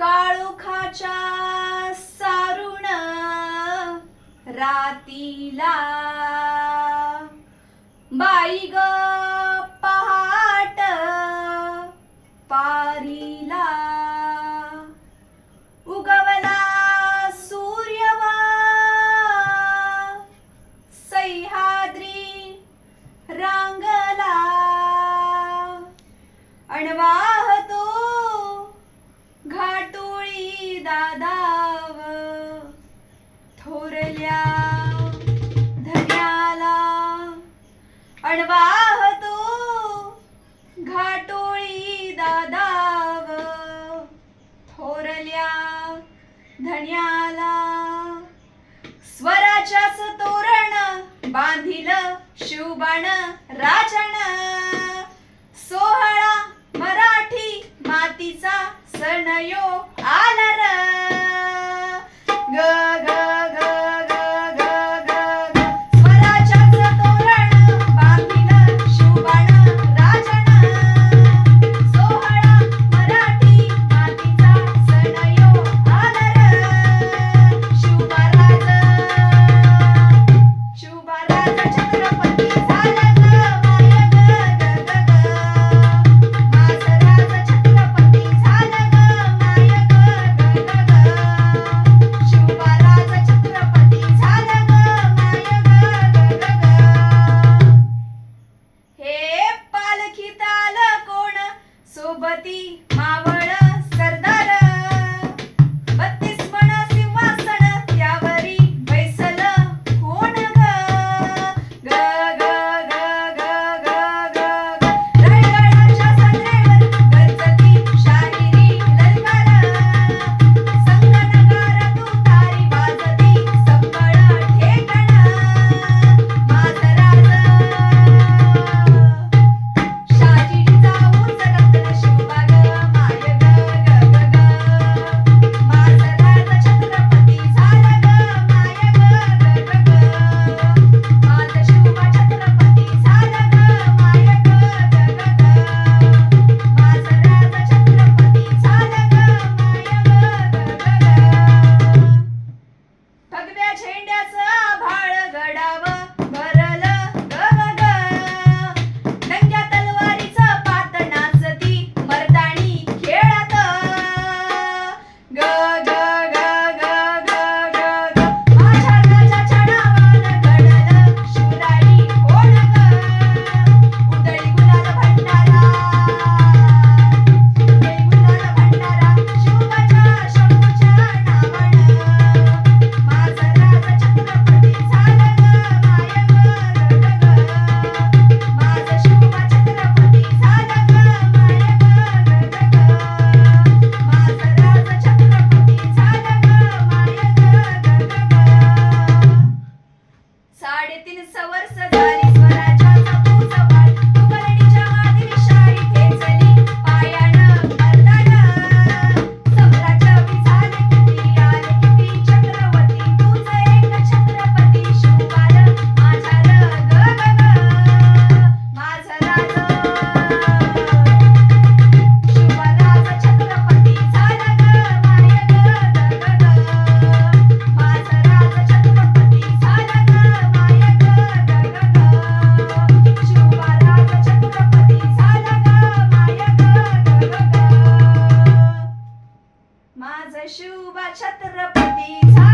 काळोखाच्या सारुण रातीला बाई ग पहाट पारीला उगवला सूर्यव सह्याद्री रांगला अणवाहतो घाटोळी दादाव थोरल्या धन्याला अणवाहतो घाटोळी दादाव थोरल्या धन्याला स्वराच्याच तोरण बांधिल शिवबाण राजन सोहळा मराठी मातीचा सण यो आला र ग ग ग ग ग ग ग स्वराच्याच तोरण बांधिल शिवबाण राजन सोहळा मराठी मातीचा सण यो आला र शिवबाराज छत्रपती झाला ग माय ग ग ग ग माझराज छत्रपती झाला ग माय ग ग ग ग शिवबाराज छत्रपती झाला ग माय ग ग ग ग हे पालखीत आलं कोण सोबती मावळ सरदार 32 पण सिंहासन त्यावरी बैसल कोण ग ग ग ग ग ग ग ग रायगडाच्या सत्रेवर गरजती शाहिरी ललकार संगनगार तुतारी वाजती संबळ ठेकण माझराज शाजिरीचा उंच रत्न शिवबाग माय ग ग ग ग माझराज छत्रपती झाला ग माय ग ग ग ग माझ शिवबा छत्रपती झाला ग माय ग ग ग ग माझराज छत्रपती झाला ग माय ग ग ग ग भगव्या झेंड्याचं आभाळ गडाव भरलं ग ग ग नंग्या तलवारीचं पात नाचती मर्दानी खेळात ग ग ग ग ग ग ग माझ्या राजाच्या नावानं घडलं शिवराई कोण ग उधळी गुलाल भंडारा शिवबाच्या शंभूच्या नावानं माझराज छत्रपती झाला ग माय ग ग ग माझ शिवबा छत्रपती झाला ग माय ग ग ग माझराज छत्रपती झाला ग माय ग ग ग 350 वर्ष झाली स्वराज्याचा तूच वाळ तुगलडीच्या मादिरी शाही ठेचली पायानं मर्दानं सम्राट बी झाले किती आले किती चक्रवर्ती तूच एक छत्रपती शिवबार माझा र ग ग ग माझराज शिवबाराज छत्रपती झाला ग माय ग ग ग ग माझराज छत्रपती झाला ग माय ग ग ग ग शिवबाराज छत्रपती झाला ग माय ग ग ग ग माझ शिवबा छत्रपती झाला